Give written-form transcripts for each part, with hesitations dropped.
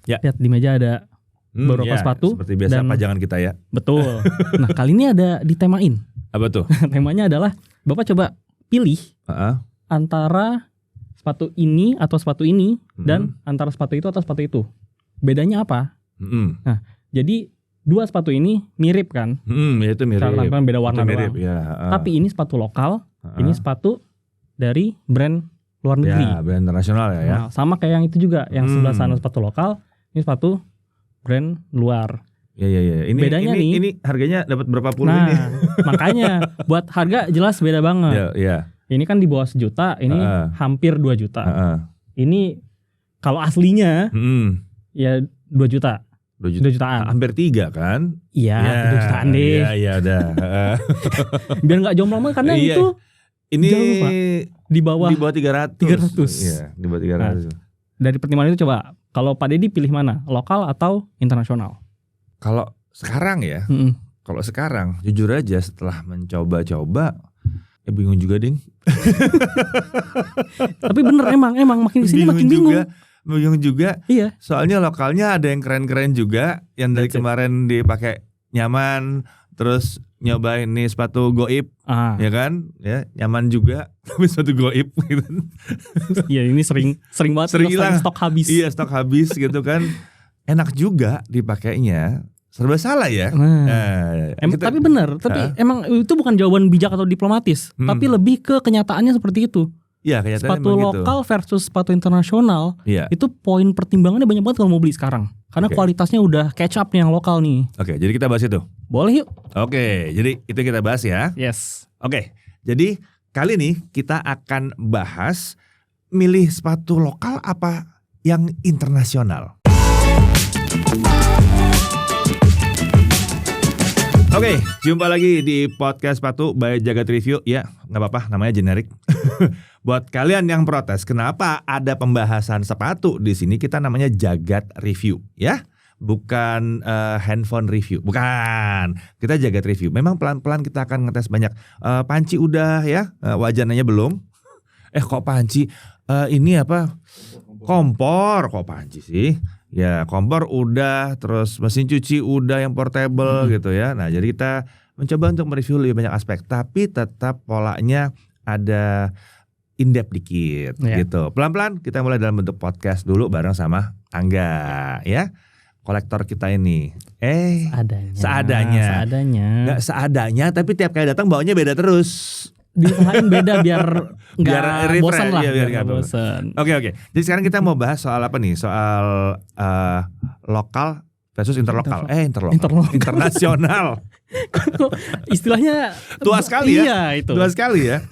Ya. Lihat di meja ada beberapa sepatu. Seperti biasa dan, pajangan kita ya. Betul. Nah kali ini ada ditemain. Apa tuh? Temanya adalah Bapak coba pilih antara sepatu ini atau sepatu ini dan antara sepatu itu atau sepatu itu. Bedanya apa? Nah jadi dua sepatu ini mirip kan? Ya itu mirip. Cara tampilan beda warna mirip, doang. ya. Tapi ini sepatu lokal, ini sepatu dari brand luar negeri. Ya, brand internasional ya. Nah, sama kayak yang itu juga, yang sebelah sana sepatu lokal, ini sepatu brand luar. Ya. Ini bedanya ini harganya dapat berapa puluh ini? Makanya buat harga jelas beda banget. Ya. Ini kan di bawah 1 juta, ini hampir 2 juta. Ini kalau aslinya ya 2 juta. 2 jutaan. Hampir 3 kan? Iya, 2 jutaan deh. Iya udah. Biar nggak jomplang banget karena itu ini jauh, Pak. Di bawah 300. Iya, di bawah 300. Nah, dari pertimbangan itu coba, kalau Pak Deddy pilih mana? Lokal atau internasional? Kalau sekarang ya, kalau sekarang jujur aja setelah mencoba-coba, bingung juga ding. Tapi bener emang makin kesini makin bingung. Bingung juga. Iya. Soalnya lokalnya ada yang keren-keren juga, yang dari kemarin dipakai nyaman, terus nyobain nih sepatu goib, ya kan, ya nyaman juga, tapi sepatu goib gitu. Iya ini sering banget sering stok habis. Iya stok habis gitu kan, enak juga dipakainya. Serba salah ya. Tapi benar, tapi emang itu bukan jawaban bijak atau diplomatis, tapi lebih ke kenyataannya seperti itu. Ya, sepatu lokal versus sepatu internasional, itu poin pertimbangannya banyak banget kalau mau beli sekarang. Karena kualitasnya udah catch up nih yang lokal nih. Oke, jadi kita bahas itu. Boleh yuk. Oke, jadi itu kita bahas ya. Yes. Oke, jadi kali ini kita akan bahas milih sepatu lokal apa yang internasional. Oke, jumpa lagi di podcast sepatu by Jagat Review. Ya, nggak apa-apa, namanya generik. Buat kalian yang protes, kenapa ada pembahasan sepatu di sini? Kita namanya Jagat Review, ya, bukan handphone review, bukan. Kita Jagat Review. Memang pelan-pelan kita akan ngetes banyak. Panci udah ya, wajananya belum. Kok panci? Ini apa? Kompor, kok panci sih? Ya kompor udah, terus mesin cuci udah yang portable gitu ya. Nah jadi kita mencoba untuk mereview lebih banyak aspek, tapi tetap polanya ada in-depth dikit gitu. Pelan-pelan kita mulai dalam bentuk podcast dulu bareng sama Angga ya. Kolektor kita ini. Seadanya. Nggak seadanya, tapi tiap kali datang bawanya beda terus. Diusahain beda biar nggak bosan lah. Biar nggak bosan. Oke. Jadi sekarang kita mau bahas soal apa nih? Soal lokal versus interlokal. Internasional. Istilahnya tua sekali ya. Iya itu. Tua sekali ya.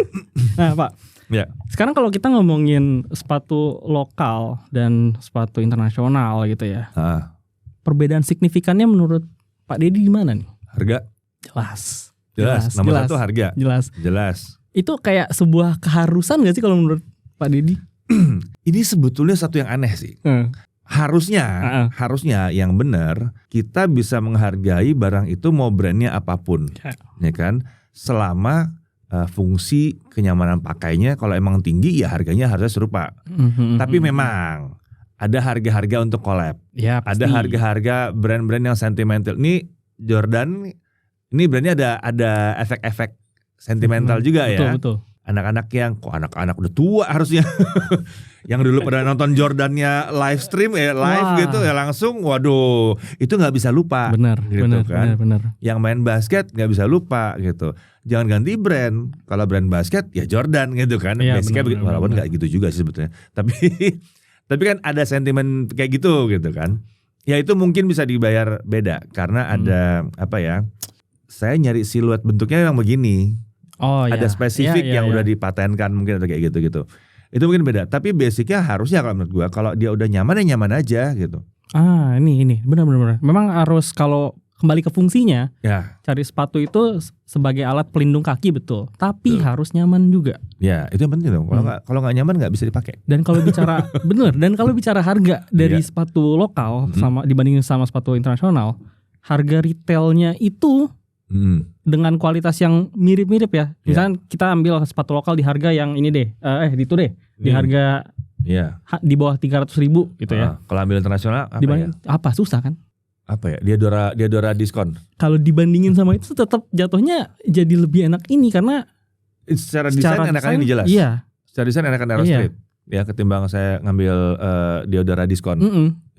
Nah Pak. Ya. Sekarang kalau kita ngomongin sepatu lokal dan sepatu internasional gitu ya. Perbedaan signifikannya menurut Pak Deddy di mana nih? Harga. Jelas. Nomor satu harga. Jelas. Itu kayak sebuah keharusan gak sih kalau menurut Pak Deddy? Ini sebetulnya satu yang aneh sih. Harusnya yang benar kita bisa menghargai barang itu mau brandnya apapun, ya kan? Selama fungsi kenyamanan pakainya kalau emang tinggi ya harganya harusnya serupa. Tapi memang ada harga-harga untuk collab. Ya, ada harga-harga brand-brand yang sentimental. Ini Jordan, ini brandnya ada efek-efek sentimental juga ya. Betul. Anak-anak yang anak-anak udah tua harusnya. Yang dulu pada nonton Jordannya live stream live gitu ya langsung, waduh, itu nggak bisa lupa. Benar. Yang main basket nggak bisa lupa gitu. Jangan ganti brand. Kalau brand basket ya Jordan gitu kan. Ya, Basicnya walaupun nggak gitu juga sih sebetulnya. Tapi kan ada sentimen kayak gitu kan. Ya itu mungkin bisa dibayar beda karena ada apa ya? Saya nyari siluet bentuknya yang begini. Ada spesifik yang udah dipatenkan mungkin atau kayak gitu. Itu mungkin beda. Tapi basicnya harusnya kalau menurut gua kalau dia udah nyaman ya nyaman aja gitu. Ini benar. Memang harus kalau kembali ke fungsinya. Ya. Cari sepatu itu sebagai alat pelindung kaki betul. Tapi harus nyaman juga. Ya itu yang penting dong. Kalau nggak nyaman nggak bisa dipakai. Dan kalau bicara dan kalau bicara harga dari sepatu lokal sama dibandingin sama sepatu internasional, harga retailnya itu dengan kualitas yang mirip-mirip ya. Misalnya kita ambil sepatu lokal di harga yang ini deh, itu deh. Di harga Iya. Di bawah 300.000 gitu ya. Kalau ambil internasional apa ya? Apa susah kan? Apa ya? Diadora diskon. Kalau dibandingin sama itu tetap jatuhnya jadi lebih enak ini karena secara desain enakan ini jelas. Iya. Secara desain enakan Aerostrip. Ya ketimbang saya ngambil Diadora diskon.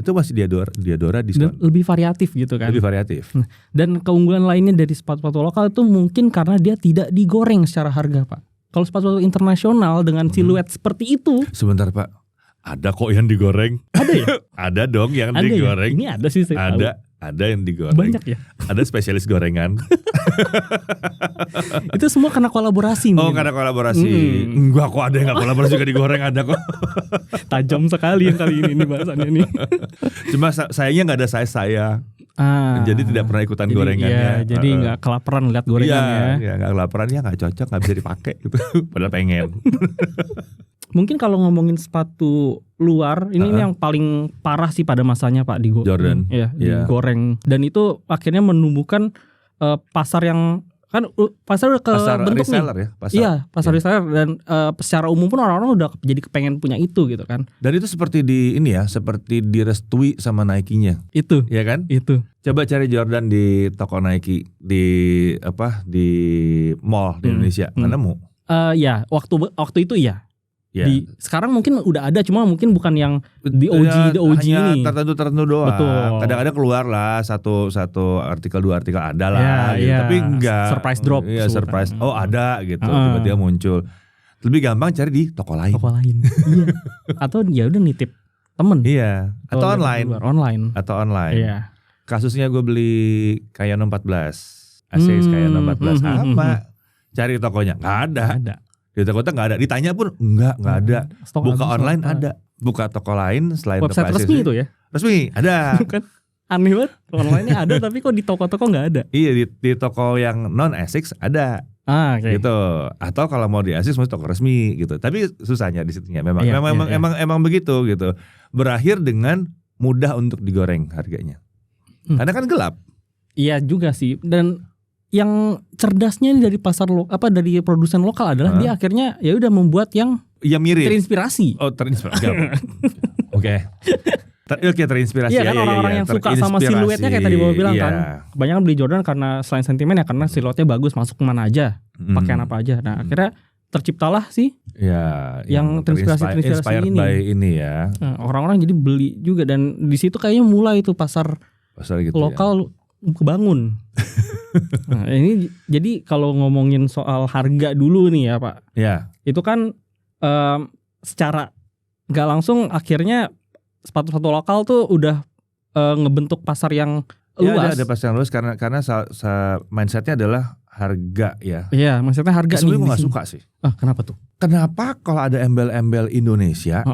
Itu masih Diadora diskon. Dan lebih variatif gitu kan. Lebih variatif. Dan keunggulan lainnya dari sepatu-sepatu lokal itu mungkin karena dia tidak digoreng secara harga, Pak. Kalau sepatu internasional dengan siluet seperti itu. Sebentar Pak, ada kok yang digoreng. Ada ya? Ada dong yang ada digoreng. Ya? Ini ada sih saya tahu. Ada yang digoreng. Banyak ya? Ada spesialis gorengan. Itu semua karena kolaborasi. Oh karena kolaborasi. Enggak kok, ada yang gak kolaborasi juga digoreng, ada kok. Tajam sekali yang kali ini bahasannya nih. Cuma sayangnya gak ada saya. Jadi tidak pernah ikutan gorengannya. Iya, jadi gak kelaparan lihat gorengannya. Iya gak kelaparan, ya gak cocok, gak bisa dipakai gitu. Padahal pengen. Mungkin kalau ngomongin sepatu luar, ini yang paling parah sih pada masanya Pak di Jordan. Digoreng. Dan itu akhirnya menumbuhkan pasar yang kan pasar udah kebentuk reseller nih. Ya, pasar. Iya, pasar reseller dan secara umum pun orang-orang udah jadi kepengen punya itu gitu kan. Dan itu seperti seperti direstui sama Nike-nya. Itu. Iya kan? Itu. Coba cari Jordan di toko Nike di mall di Indonesia, nggak nemu. Ya, waktu itu ya. Yeah. Sekarang mungkin udah ada, cuma mungkin bukan yang di OG hanya ini. Tertentu doang. Betul. Kadang-kadang keluar lah satu artikel, 2 artikel ada lah, gitu. Tapi enggak. Surprise drop. Iya, surprise. Oh ada gitu. Tiba-tiba muncul. Lebih gampang cari di toko lain. Iya. Atau ya udah nitip temen. Iya. Atau online. Iya. Kasusnya gue beli Kayano 14, Asics Kayano 14 apa? Cari tokonya nggak ada. Di toko-toko nggak ada, ditanya pun nggak ada. Buka online ada, buka toko lain selain website toko resmi itu ya? Resmi ada. Kan aneh banget, online-nya ada tapi kok di toko-toko nggak ada? Iya, di toko yang non Asics ada. Okay. Gitu. Atau kalau mau di Asics mesti toko resmi gitu. Tapi susahnya di situnya memang begitu gitu. Berakhir dengan mudah untuk digoreng harganya. Karena kan gelap. Iya juga sih. Dan yang cerdasnya dari dari produsen lokal adalah dia akhirnya ya udah membuat yang mirip, terinspirasi. Oh, terinspirasi. Oke, terinspirasi. Iya kan, orang-orang yang suka sama siluetnya kayak tadi Bapak bilang kan. Kebanyakan beli Jordan karena selain sentimen ya karena siluetnya bagus, masuk kemana aja, pakaian apa aja. Nah, akhirnya terciptalah sih yang terinspirasi inspired ini. By ini ya. Nah, orang-orang jadi beli juga dan di situ kayaknya mulai itu pasar gitu lokal kebangun. Nah, ini jadi kalau ngomongin soal harga dulu nih ya Pak. Ya. Itu kan secara nggak langsung akhirnya sepatu-sepatu lokal tuh udah ngebentuk pasar yang luas. Ada pasar yang luas karena mindsetnya adalah harga ya. Iya, mindsetnya harga. Sebenarnya gue nggak suka sih. Kenapa tuh? Kenapa kalau ada embel-embel Indonesia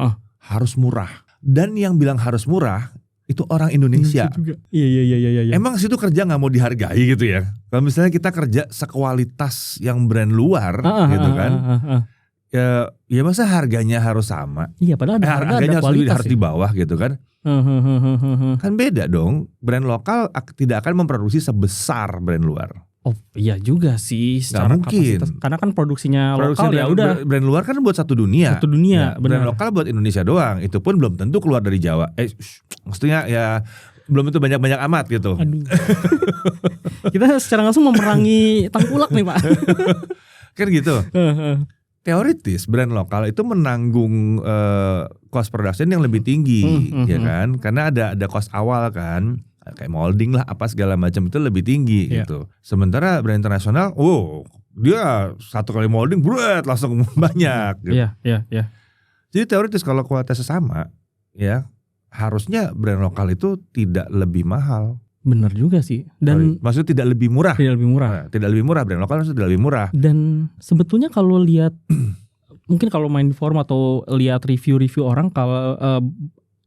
harus murah? Dan yang bilang harus murah itu orang Indonesia. Iya. Emang situ kerja nggak mau dihargai gitu ya? Kalau misalnya kita kerja sekualitas yang brand luar, gitu kan? Ya masa harganya harus sama? Iya, padahal harganya ada kualitas harus di bawah gitu kan? Kan beda dong. Brand lokal tidak akan memproduksi sebesar brand luar. Oh iya juga sih. Secara kapasitas. Karena kan produksinya lokal ya udah. Brand luar kan buat satu dunia. Ya, brand lokal buat Indonesia doang. Itu pun belum tentu keluar dari Jawa. Maksudnya ya belum tentu banyak-banyak amat gitu. Aduh. Kita secara langsung memerangi tengkulak nih Pak. Kan gitu. Teoritis brand lokal itu menanggung cost production yang lebih tinggi, ya kan? Karena ada cost awal kan. Kayak molding lah apa segala macam itu lebih tinggi gitu. Sementara brand internasional, dia satu kali molding, langsung banyak. Gitu. Iya. Jadi teoritis kalau kualitasnya sama, ya harusnya brand lokal itu tidak lebih mahal. Benar juga sih. Dan maksudnya tidak lebih murah. Tidak lebih murah. Brand lokal harusnya tidak lebih murah. Dan sebetulnya kalau lihat, mungkin kalau main di forum atau lihat review-review orang kalau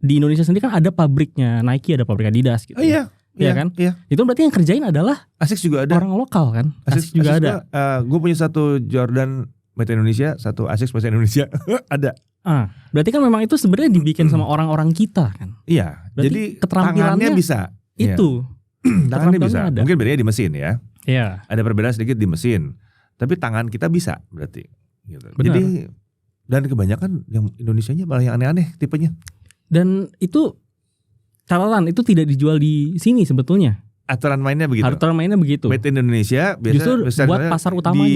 di Indonesia sendiri kan ada pabriknya Nike, ada pabrik Adidas gitu. Iya kan? Iya. Itu berarti yang kerjain adalah Asics juga ada. Orang lokal kan? Asics juga ada. Gue punya satu Jordan made in Indonesia, satu Asics made in Indonesia. Ada. Berarti kan memang itu sebenarnya dibikin sama orang-orang kita kan? Iya. Berarti jadi keterampilannya bisa. Itu. Tangannya bisa. Ada. Mungkin bedanya di mesin ya. Iya. Ada perbedaan sedikit di mesin. Tapi tangan kita bisa berarti. Gitu. Benar. Jadi Dan kebanyakan yang Indonesianya malah yang aneh-aneh tipenya. Dan itu catatan itu tidak dijual di sini sebetulnya. Aturan mainnya begitu. Aturan mainnya begitu. Made in Indonesia justru buat pasar utamanya.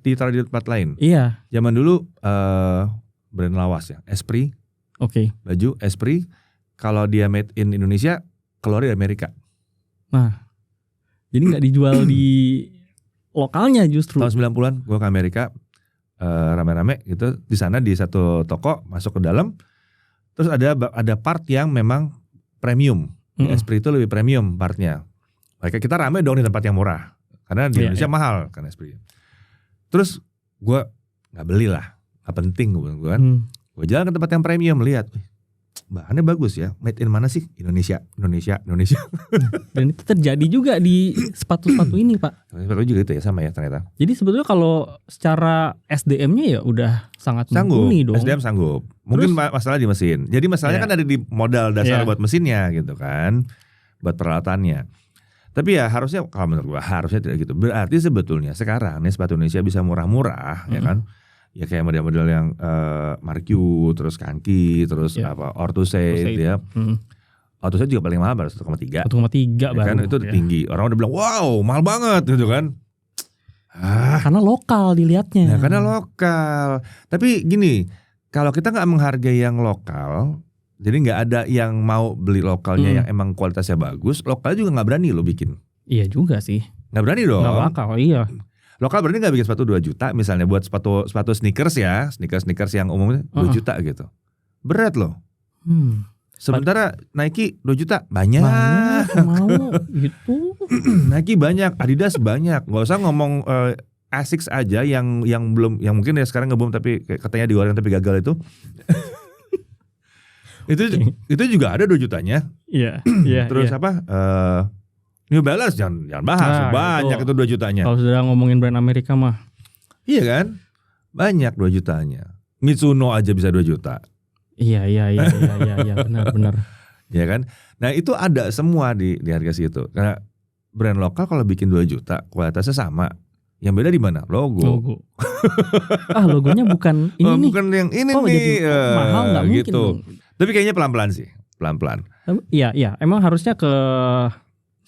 Ditaruh di tempat lain. Iya. Zaman dulu brand lawas ya, Esprit. Oke. Baju Esprit kalau dia made in Indonesia keluar dari Amerika. Nah, jadi nggak dijual di lokalnya justru. Tahun 90-an gue ke Amerika rame-rame gitu, di sana di satu toko masuk ke dalam, terus ada part yang memang premium. Di Esprit itu lebih premium partnya. Mereka kita rame dong di tempat yang murah karena di Indonesia mahal kan Esprit. Terus gue nggak beli lah, nggak penting gue kan. Gue jalan ke tempat yang premium, lihat bahannya bagus ya, made in mana sih? Indonesia. Dan itu terjadi juga di sepatu-sepatu ini Pak. Sepatu juga itu ya, sama ya ternyata. Jadi sebetulnya kalau secara SDM-nya ya udah sangat mumpuni dong. SDM sanggup. Mungkin masalah di mesin. Jadi masalahnya kan ada di modal dasar buat mesinnya gitu kan, buat peralatannya. Tapi ya harusnya, kalau menurut gua harusnya tidak gitu. Berarti sebetulnya sekarang nih sepatu Indonesia bisa murah-murah ya kan. Ya kayak model-model yang Marque, terus Kanki, terus Orthuset ya. Orthuset juga paling mahal baru 1,3. 1,3 baru. Kan itu tinggi. Orang udah bilang, "Wow, mahal banget." gitu kan. Karena lokal dilihatnya. Nah, karena lokal. Tapi gini, kalau kita nggak menghargai yang lokal, jadi nggak ada yang mau beli lokalnya yang emang kualitasnya bagus, lokal juga nggak berani lo bikin. Iya juga sih. Nggak berani dong. Nggak bakal, iya. Lokal berarti gak bikin sepatu 2 juta misalnya buat sepatu sneakers ya, sneakers yang umumnya 2 juta gitu. Berat loh. Sementara Nike 2 juta banyak mau gitu. Nike banyak, Adidas banyak. Gak usah ngomong Asics aja yang belum, yang mungkin ya sekarang nge-boom tapi katanya digoreng tapi gagal itu. Itu juga ada 2 jutanya. Iya. Terus apa? New Balance jangan bahas, banyak itu 2 jutanya. Kalau sudah ngomongin brand Amerika mah. Iya kan? Banyak 2 jutanya. Mitsuno aja bisa 2 juta. Iya, benar. Iya kan? Nah, itu ada semua di harga situ. Karena brand lokal kalau bikin 2 juta, kualitasnya sama. Yang beda di mana? Logo. Logonya bukan ini nih. Bukan yang ini nih. Jadi mahal enggak mungkin gitu. dong. Tapi kayaknya pelan-pelan sih, pelan-pelan. Iya, emang harusnya ke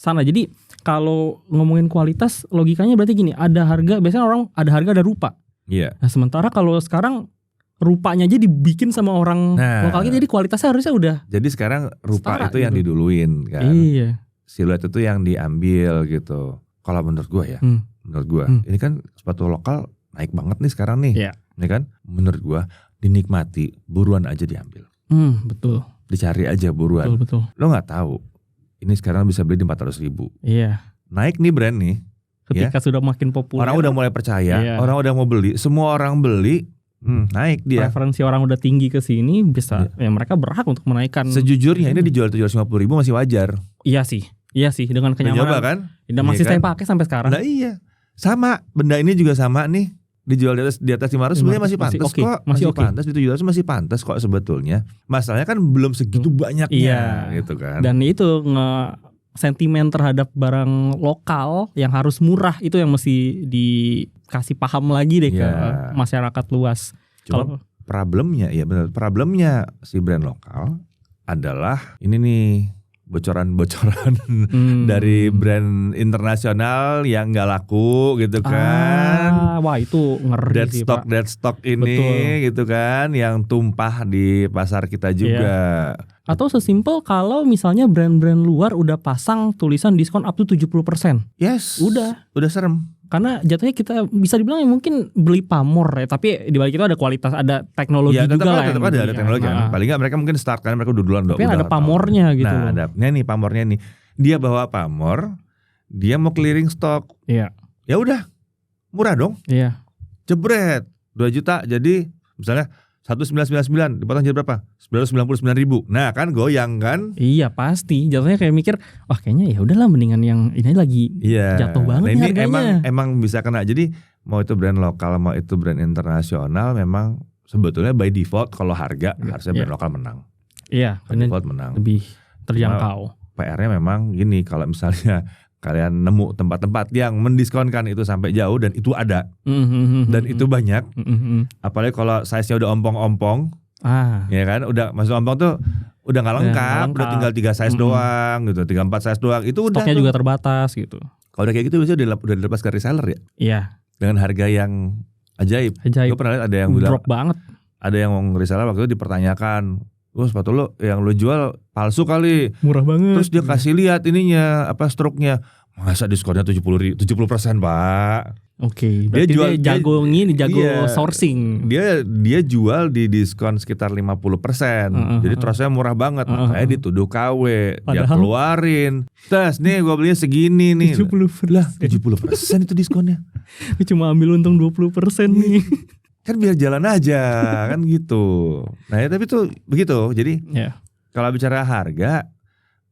sana. Jadi kalau ngomongin kualitas, logikanya berarti gini, ada harga, biasanya orang ada harga ada rupa. Iya. Nah, sementara kalau sekarang rupanya aja dibikin sama orang lokalnya, jadi kualitasnya harusnya udah. Jadi sekarang rupa itu yang gitu. diduluin kan. Iya. Siluet itu yang diambil gitu. Kalau menurut gua ya, ini kan sepatu lokal naik banget nih sekarang nih. Iya. Ini kan menurut gua dinikmati, buruan aja diambil. Betul. Dicari aja buruan. Betul. Lo nggak tahu. Ini sekarang bisa beli di 400.000. Iya. Naik nih brand nih. Ketika sudah makin populer. Orang udah mulai percaya. Orang udah mau beli. Semua orang beli. Naik dia. Preferensi orang udah tinggi ke sini bisa. Ya mereka berhak untuk menaikkan. Sejujurnya ini dijual 750.000 masih wajar. Iya sih. Dengan kenyamanan. Nyoba kan? Dan masih saya pakai sampai sekarang. Nah iya. Sama. Benda ini juga sama nih. Dijual di atas 500 sebenarnya masih pantas kok. Masih pantas di 700 masih pantas kok sebetulnya. Masalahnya kan belum segitu banyaknya gitu kan. Dan itu sentimen terhadap barang lokal yang harus murah itu yang mesti dikasih paham lagi deh ke masyarakat luas. Kalau problemnya problemnya si brand lokal adalah ini nih, bocoran-bocoran dari brand internasional yang nggak laku gitu kan. Wah itu ngeri sih Pak. Dead stock ini. Betul. Gitu kan, yang tumpah di pasar kita juga. Atau sesimpel kalau misalnya brand-brand luar udah pasang tulisan diskon up to 70%. Yes. Udah serem. Karena jatuhnya kita bisa dibilang mungkin beli pamor ya, tapi di balik itu ada kualitas, ada teknologi juga lah. Tetap ada teknologi kan. Paling nggak mereka mungkin start kan mereka duluan. Tapi ada pamornya gitu. Nah, ada nih pamornya nih. Dia bawa pamor, dia mau clearing stok. Iya. Ya udah, murah dong. Iya. Jebret 2 juta jadi misalnya 1.999 dipotong jadi berapa? 999.000. Nah kan goyang kan? Iya pasti. Jatuhnya kayak mikir, wah kayaknya ya udahlah mendingan yang ini lagi jatuh banget nah, nih ini harganya. Emang bisa kena. Jadi mau itu brand lokal mau itu brand internasional, memang sebetulnya by default kalau harga harusnya brand lokal menang. Iya. By default menang. Lebih terjangkau. PR-nya memang gini, kalau misalnya kalian nemu tempat-tempat yang mendiskonkan itu sampai jauh dan itu ada dan itu banyak. Apalagi kalau size-nya udah ompong-ompong, ya kan, udah masuk ompong tuh udah nggak lengkap, udah tinggal 3 size doang gitu, 3-4 size doang. Itu stoknya udah juga terbatas gitu. Kalau udah kayak gitu biasanya udah dilepas ke reseller ya. Iya. Dengan harga yang ajaib. Gue pernah lihat ada yang bilang drop banget. Ada yang reseller waktu itu dipertanyakan, sepatu lo yang lo jual palsu kali, murah banget. Terus dia kasih lihat ininya, stroke-nya, masa diskonnya 70% Pak. Oke, berarti dia jago sourcing. Dia jual di diskon sekitar 50%. Jadi terusnya murah banget. Makanya dituduh KW. Dia keluarin. Tes nih gue belinya segini nih. 70%. Lah 70% itu diskonnya. Cuma ambil untung 20% nih. Kan biar jalan aja kan gitu. Nah ya tapi tuh begitu. Jadi kalau bicara harga,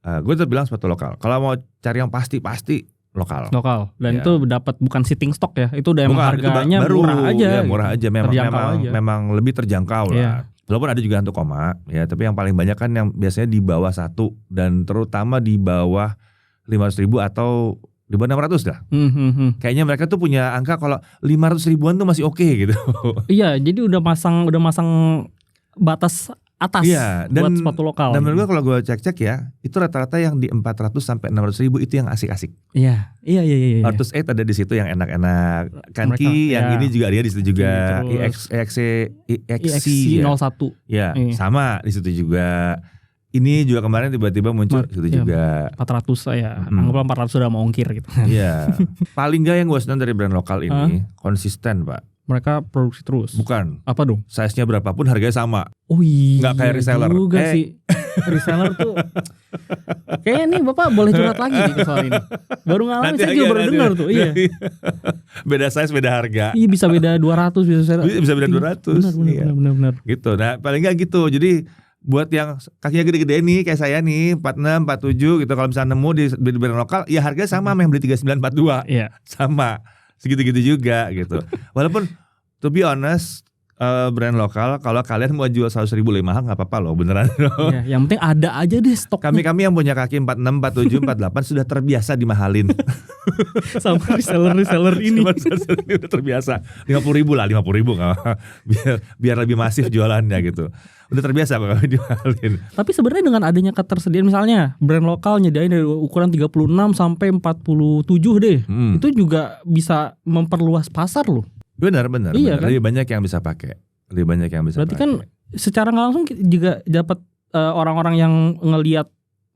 gue tuh bilang sepatu lokal. Kalau mau cari yang pasti lokal. Dan itu dapat bukan sitting stock ya. Itu udah emang harganya baru, murah aja. Ya, murah aja. Memang lebih terjangkau lah. Walaupun ada juga 1 koma ya, tapi yang paling banyak kan yang biasanya di bawah 1 dan terutama di bawah 500.000 atau di bawah 600 dah. Kayaknya mereka tuh punya angka kalau 500 ribuan tuh masih oke gitu. Iya, jadi udah masang batas atas buat sepatu lokal. Dan menurut gue kalau gue cek ya, itu rata-rata yang di 400 sampai 600 ribu itu yang asik-asik. Iya. Lotus 8 ada di situ yang enak-enak. Kanki yang ini juga dia di situ juga. EXC 01. Ya, sama di situ juga. Ini juga kemarin tiba-tiba muncul di situ juga. 400 ya. Anggaplah 400 sudah mau ongkir gitu. Iya. Paling gak yang gue senang dari brand lokal ini konsisten, Pak. Mereka produksi terus. Bukan. Apa dong? Size-nya berapapun harganya sama. Nggak kayak reseller. Juga sih. Reseller tuh. Kayaknya nih Bapak boleh curhat lagi nih soal ini. Baru ngalamin, saya juga baru dengar tuh. Iya. Beda size, beda harga. Iya, bisa beda 200, bisa beda 200. Benar. Gitu. Nah, paling nggak gitu. Jadi buat yang kakinya gede-gede nih kayak saya nih 46, 47 gitu, kalau misalnya nemu di brand lokal ya harganya sama sama yang beli 39, 42. Iya. Sama. Segitu-gitu juga gitu. Walaupun to be honest, brand lokal kalau kalian mau jual 100 ribu lebih mahal nggak apa-apa loh, beneran. Ya, yang penting ada aja deh stoknya. Kami yang punya kaki 46, 47, 48 sudah terbiasa dimahalin. Sama reseller ini. Udah terbiasa. 50 ribu biar lebih masif jualannya gitu. Udah terbiasa kok kami dimahalin. Tapi sebenarnya dengan adanya ketersediaan, misalnya brand lokal nyediain dari ukuran 36 sampai 47 deh. Itu juga bisa memperluas pasar loh. Benar. Iya, kan? Lebih banyak yang bisa pakai. Berarti kan secara nggak langsung juga dapat orang-orang yang ngelihat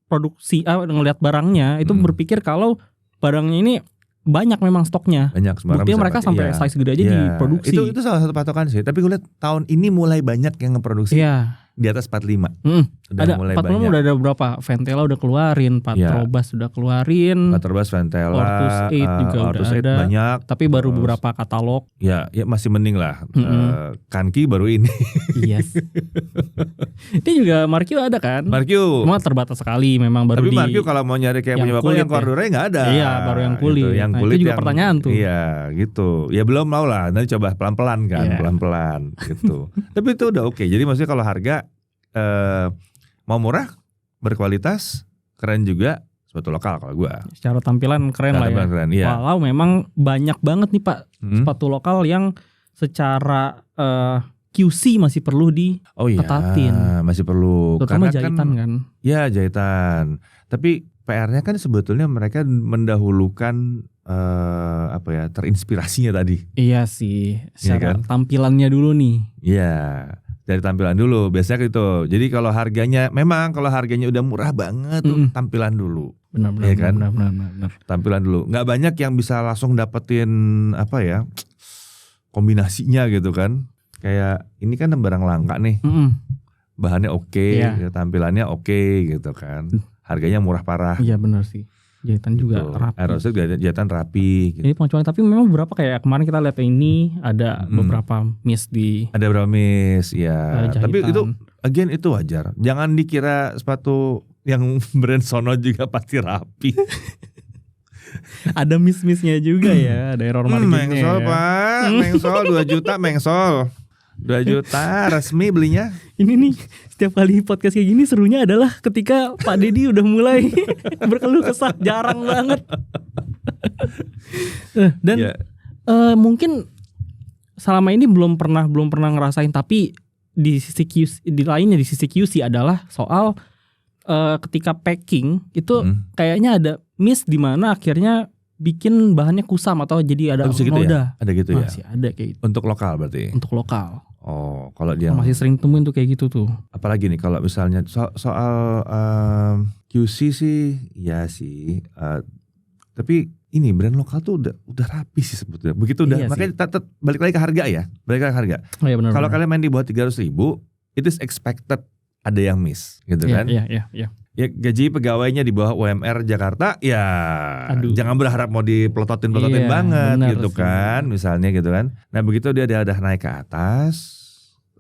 produksi, ngelihat barangnya itu berpikir kalau barangnya ini banyak memang stoknya. Buktinya mereka sampai size gede aja diproduksi. Itu salah satu patokan sih. Tapi gue lihat tahun ini mulai banyak yang ngeproduksi. Di atas 45. Ada 45 udah ada berapa? Ventela udah keluarin, Patrobas udah keluarin. Patrobas, Ventela, Ortus 8 juga Ortus udah 8 ada. banyak. Tapi baru beberapa katalog. Ya masih mending lah. Kanki baru ini. Yes. Ini juga Markio ada kan? Markio. Cuma terbatas sekali memang baru. Tapi Markio kalau mau nyari kayak punya bapak yang corduroy nggak ada. Iya, baru yang kulit. Gitu. Yang kulit itu juga pertanyaan tuh. Iya, gitu. Ya belum mau lah. Nanti coba pelan-pelan kan, pelan-pelan gitu. Tapi itu udah oke. Jadi maksudnya kalau harga mau murah, berkualitas, keren juga, sepatu lokal kalau gua. Secara tampilan keren lah ya. Keren, iya. Walau memang banyak banget nih Pak sepatu lokal yang secara QC masih perlu diketatin. Masih perlu. Terutama jahitan kan. Ya jahitan. Tapi PR-nya kan sebetulnya mereka mendahulukan terinspirasinya tadi. Iya sih. Secara kan? Tampilannya dulu nih. Iya. Dari tampilan dulu biasanya gitu. Jadi kalau harganya udah murah banget tuh tampilan dulu. Benar. Tampilan dulu. Nggak banyak yang bisa langsung dapetin kombinasinya gitu kan. Kayak ini kan barang langka nih. Bahannya oke, tampilannya oke gitu kan. Harganya murah parah. Iya benar sih. Jahitan juga rapi. Harusnya jahitan rapi gitu. Ini pengecualian, tapi memang beberapa kayak kemarin kita lihat ini ada beberapa miss di. Ada beberapa miss ya. Tapi itu wajar. Jangan dikira sepatu yang brand sono juga pasti rapi. Ada miss-missnya juga ya, ada error marginnya. Mengsol Pak, mengsol 2 juta mengsol. 2 juta resmi belinya. Ini nih setiap kali podcast kayak gini serunya adalah ketika Pak Deddy udah mulai berkeluh kesah, jarang banget. Dan mungkin selama ini belum pernah ngerasain, tapi di sisi QC, di sisi QC adalah soal ketika packing itu kayaknya ada miss di mana akhirnya bikin bahannya kusam atau jadi ada gitu noda. Ya? Ada gitu ya? Masih ada kayak gitu. Untuk lokal berarti? Untuk lokal. Oh, kalau dia masih sering temuin tuh kayak gitu tuh. Apalagi nih kalau misalnya soal QC sih, ya sih. Tapi ini brand lokal tuh udah rapi sih sebetulnya. Begitu udah, makanya balik lagi ke harga ya. Balik lagi ke harga. Oh, iya, kalau kalian main di bawah 300.000, it is expected ada yang miss, gitu kan? Iya. Ya gaji pegawainya di bawah UMR Jakarta, ya jangan berharap mau dipelototin banget gitu sih. Kan, misalnya gitu kan. Nah begitu dia udah naik ke atas,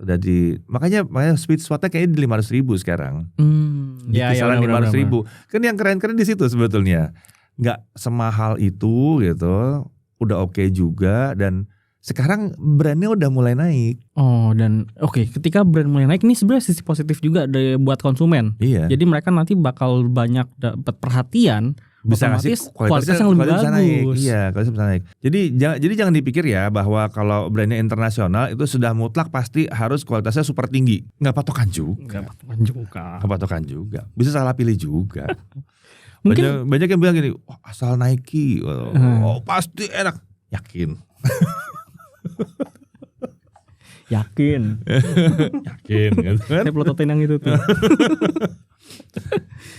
udah makanya sweet spotnya kayaknya di 500.000 sekarang. Di kisaran 500.000. Kan yang keren-keren di situ sebetulnya. Nggak semahal itu gitu, udah oke juga, dan sekarang brandnya udah mulai naik. Oh, dan ketika brand mulai naik ini sebenarnya sisi positif juga buat konsumen. Iya. Jadi mereka nanti bakal banyak dapat perhatian, bisa ngasih kualitas yang lebih bagus. Naik. Iya, kualitas bisa naik. Jadi jangan dipikir ya bahwa kalau brandnya internasional itu sudah mutlak pasti harus kualitasnya super tinggi. Nggak patokan juga. Bisa salah pilih juga. Mungkin banyak yang bilang gini, asal Nike, pasti enak. Yakin. Yakin gitu kan? Saya pelototin yang itu tuh.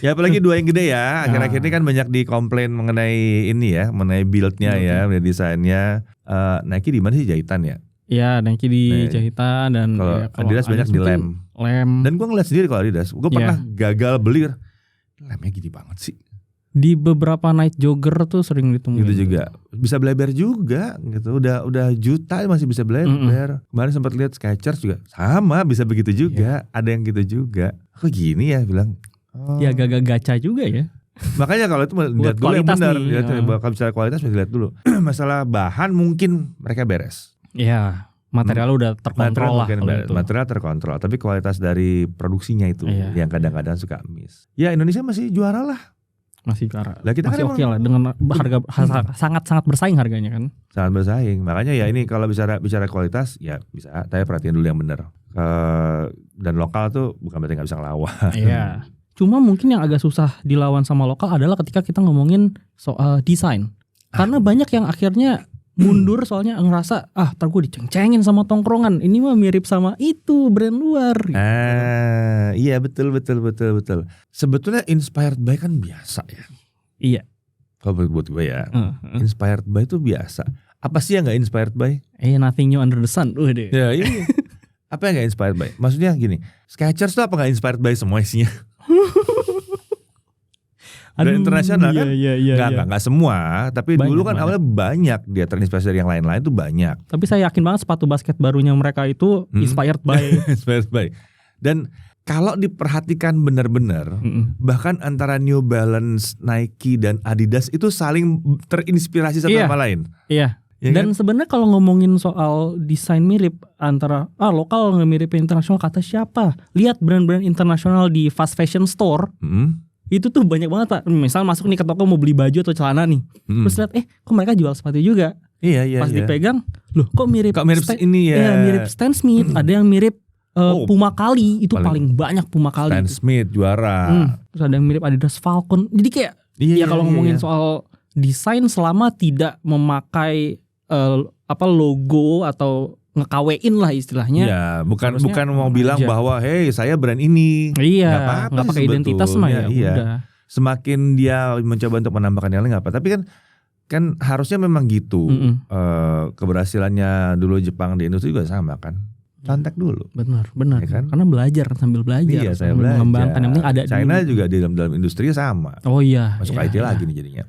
Ya apalagi 2 yang gede ya. Akhir-akhir ini kan banyak dikomplain mengenai ini ya, mengenai build-nya ya, mengenai desainnya. Nike di mana sih, jahitan ya? Iya, Nike di jahitan, dan kalau Adidas banyak di lem. Dan gue ngeliat sendiri kalau Adidas, gue pernah gagal beli, lemnya gini banget sih. Di beberapa night jogger tuh sering ditemuin. Gitu juga. Bisa bleber juga gitu. Udah juta masih bisa bleber. Kemarin sempat lihat Skechers juga sama, bisa begitu juga. Ada yang gitu juga. Kok gini ya bilang. Ya agak gacha juga ya. Makanya kalau itu lihat dulu yang benar. Kalau bicara kualitas lihat dulu. Masalah bahan mungkin mereka beres. Iya. Material udah terkontrol lah. Material terkontrol. Tapi kualitas dari produksinya itu yang kadang-kadang suka miss. Ya Indonesia masih juara lah. Masih juara. Lah kita masih oke lah dengan harga sangat bersaing harganya kan. Sangat bersaing. Makanya ya ini kalau bicara kualitas ya bisa, tapi perhatiin dulu yang benar. Dan lokal tuh bukan berarti nggak bisa ngelawan. Iya. Cuma mungkin yang agak susah dilawan sama lokal adalah ketika kita ngomongin soal desain. Karena banyak yang akhirnya mundur soalnya ngerasa ntar gue diceng-cengin sama tongkrongan, ini mah mirip sama itu brand luar gitu. Iya betul. Sebetulnya inspired by kan biasa ya. Iya. Kalau buat gue ya, inspired by itu biasa. Apa sih yang nggak inspired by? Nothing new under the sun. Deh. Ya iya. Apa yang nggak inspired by? Maksudnya gini, Skechers tuh apa nggak inspired by semua isinya? Brand internasional kan? Nggak semua. Tapi banyak, dulu kan awalnya banyak dia terinspirasi dari yang lain-lain tuh banyak. Tapi saya yakin banget sepatu basket barunya mereka itu inspired by. Inspired by. Dan kalau diperhatikan benar-benar, bahkan antara New Balance, Nike dan Adidas itu saling terinspirasi satu sama lain. Iya. Ya dan kan? Sebenarnya kalau ngomongin soal desain mirip antara lokal mirip internasional, kata siapa? Lihat brand-brand internasional di fast fashion store. Itu tuh banyak banget Pak. Misal masuk nih ke toko mau beli baju atau celana nih. Terus lihat kok mereka jual sepatu juga. Iya. Pas dipegang, loh kok mirip ini ya. Mirip Stan Smith, ada yang mirip Puma Kali, itu paling banyak Puma Kali. Stan Smith juara. Terus ada yang mirip Adidas Falcon. Jadi kayak kalau ngomongin soal desain selama tidak memakai logo atau nge-KW-in lah istilahnya. Ya, bukan mau bilang bahwa hey saya brand ini. Iya, nggak pakai identitas mah ya. Udah. Semakin dia mencoba untuk menambahkan yang lain nggak apa. Tapi kan harusnya memang gitu. Keberhasilannya dulu Jepang di industri juga sama kan. Contek dulu. Benar. Ya kan? Karena belajar sambil belajar. Iya, saya belajar. Mengembangkan yang penting ada China dulu. juga di dalam industri sama. Oh iya. Masuk IT lagi nih jadinya.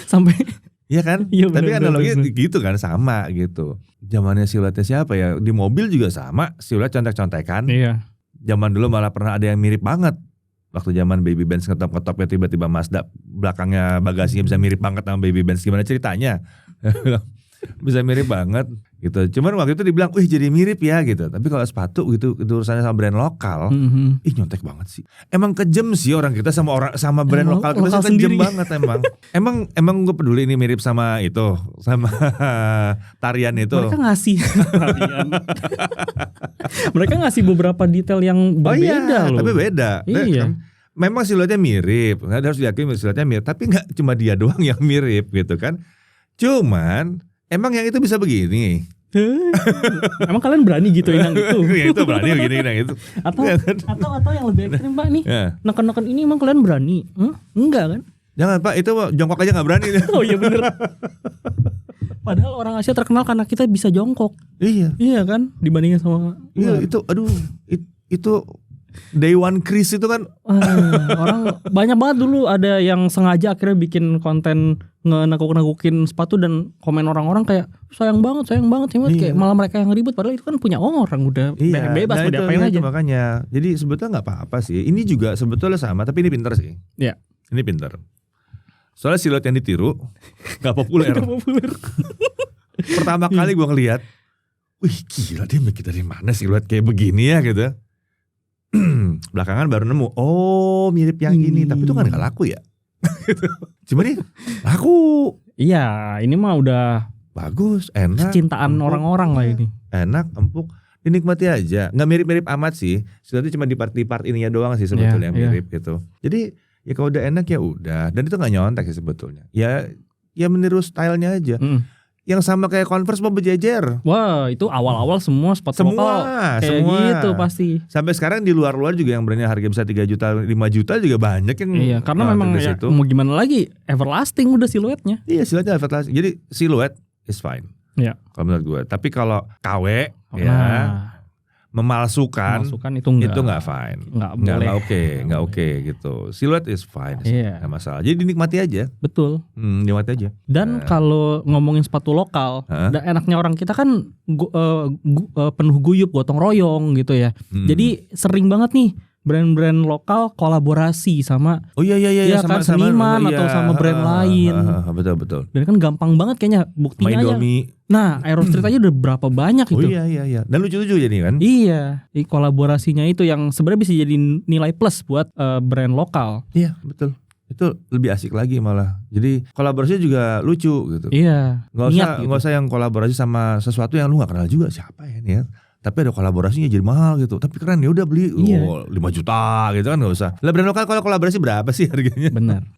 Sampai iya kan? Tapi analoginya gitu kan, sama gitu. Zamannya siluetnya siapa ya? Di mobil juga sama, siluet contek-contekan. Iya. Zaman dulu malah pernah ada yang mirip banget. Waktu zaman Baby Benz ngetop-ngetopnya tiba-tiba Mazda belakangnya bagasinya bisa mirip banget sama Baby Benz. Gimana ceritanya? Bisa mirip banget gitu. Cuman waktu itu dibilang, "Wih, jadi mirip ya," gitu. Tapi kalau sepatu gitu, itu urusannya sama brand lokal. Ih, nyontek banget sih. Emang kejem sih orang kita sama brand lokal kita sih kejem banget emang. Emang gue peduli ini mirip sama itu, sama tarian itu. Mereka ngasih tarian. Mereka ngasih beberapa detail yang berbeda loh. Tapi beda. Iya. Memang siluetnya mirip, harus diakui siluetnya mirip. Tapi nggak cuma dia doang yang mirip gitu kan. Cuman emang yang itu bisa begini. Emang kalian berani gitu yang itu? Yang itu berani begini yang itu. Atau yang lebih ekstrim Pak nih. Neken-neken ini emang kalian berani? Enggak kan? Jangan Pak, itu jongkok aja gak berani. Oh iya bener. Padahal orang Asia terkenal karena kita bisa jongkok. Iya kan? Dibandingin sama itu itu Day One Chris itu kan orang banyak banget dulu ada yang sengaja akhirnya bikin konten ngenekuk-nekukin sepatu dan komen orang-orang kayak sayang banget kayak malah mereka yang ribut padahal itu kan punya orang udah bebas mau diapain aja. Makanya jadi sebetulnya nggak apa-apa sih. Ini juga sebetulnya sama tapi ini pintar sih. Iya. Ini pintar. Soalnya siluet yang ditiru nggak populer. Pertama kali gue ngeliat, wih gila dia mikir dari mana siluet kayak begini ya gitu. Belakangan baru nemu, oh mirip yang ini, tapi itu kan gak laku ya. Cuma nih laku. Iya, ini mah udah bagus, enak. Kecintaan empuk, orang-orang lah ini. Enak, empuk, dinikmati aja. Nggak mirip-mirip amat sih. Sebetulnya cuma di part ininya doang sih sebetulnya yang mirip gitu. Jadi ya kalau udah enak ya udah. Dan itu nggak nyontek sih sebetulnya. Ya meniru stylenya aja. Yang sama kayak Converse mau berjejer. Wah itu awal-awal semua sepatu lokal kayak gitu pasti. Sampai sekarang di luar-luar juga yang brandnya harga bisa 3 juta 5 juta juga banyak yang. Iya karena memang ya, mau gimana lagi everlasting udah siluetnya. Iya siluetnya everlasting. Jadi siluet is fine. Iya. Kalau menurut gue. Tapi kalau KW memalsukan itu nggak fine, nggak oke gitu. Siluet is fine, nggak masalah. Jadi dinikmati aja. Betul. Dinikmati aja. Dan kalau ngomongin sepatu lokal, dan enaknya orang kita kan penuh guyup, gotong royong gitu ya. Jadi sering banget nih brand-brand lokal kolaborasi sama sama seniman atau sama brand lain. Betul. Dan kan gampang banget kayaknya buktinya aja. Nah, Aero Street aja udah berapa banyak itu. Oh iya. Dan lucu-lucu jadi kan? Iya, kolaborasinya itu yang sebenarnya bisa jadi nilai plus buat brand lokal. Iya, betul. Itu lebih asik lagi malah. Jadi kolaborasinya juga lucu gitu. Iya. Nggak usah yang kolaborasi sama sesuatu yang lu nggak kenal juga siapa ya nih ya. Tapi ada kolaborasinya jadi mahal gitu. Tapi keren ya udah beli 5 juta gitu kan nggak usah. Lah brand lokal kalau kolaborasi berapa sih harganya? Benar.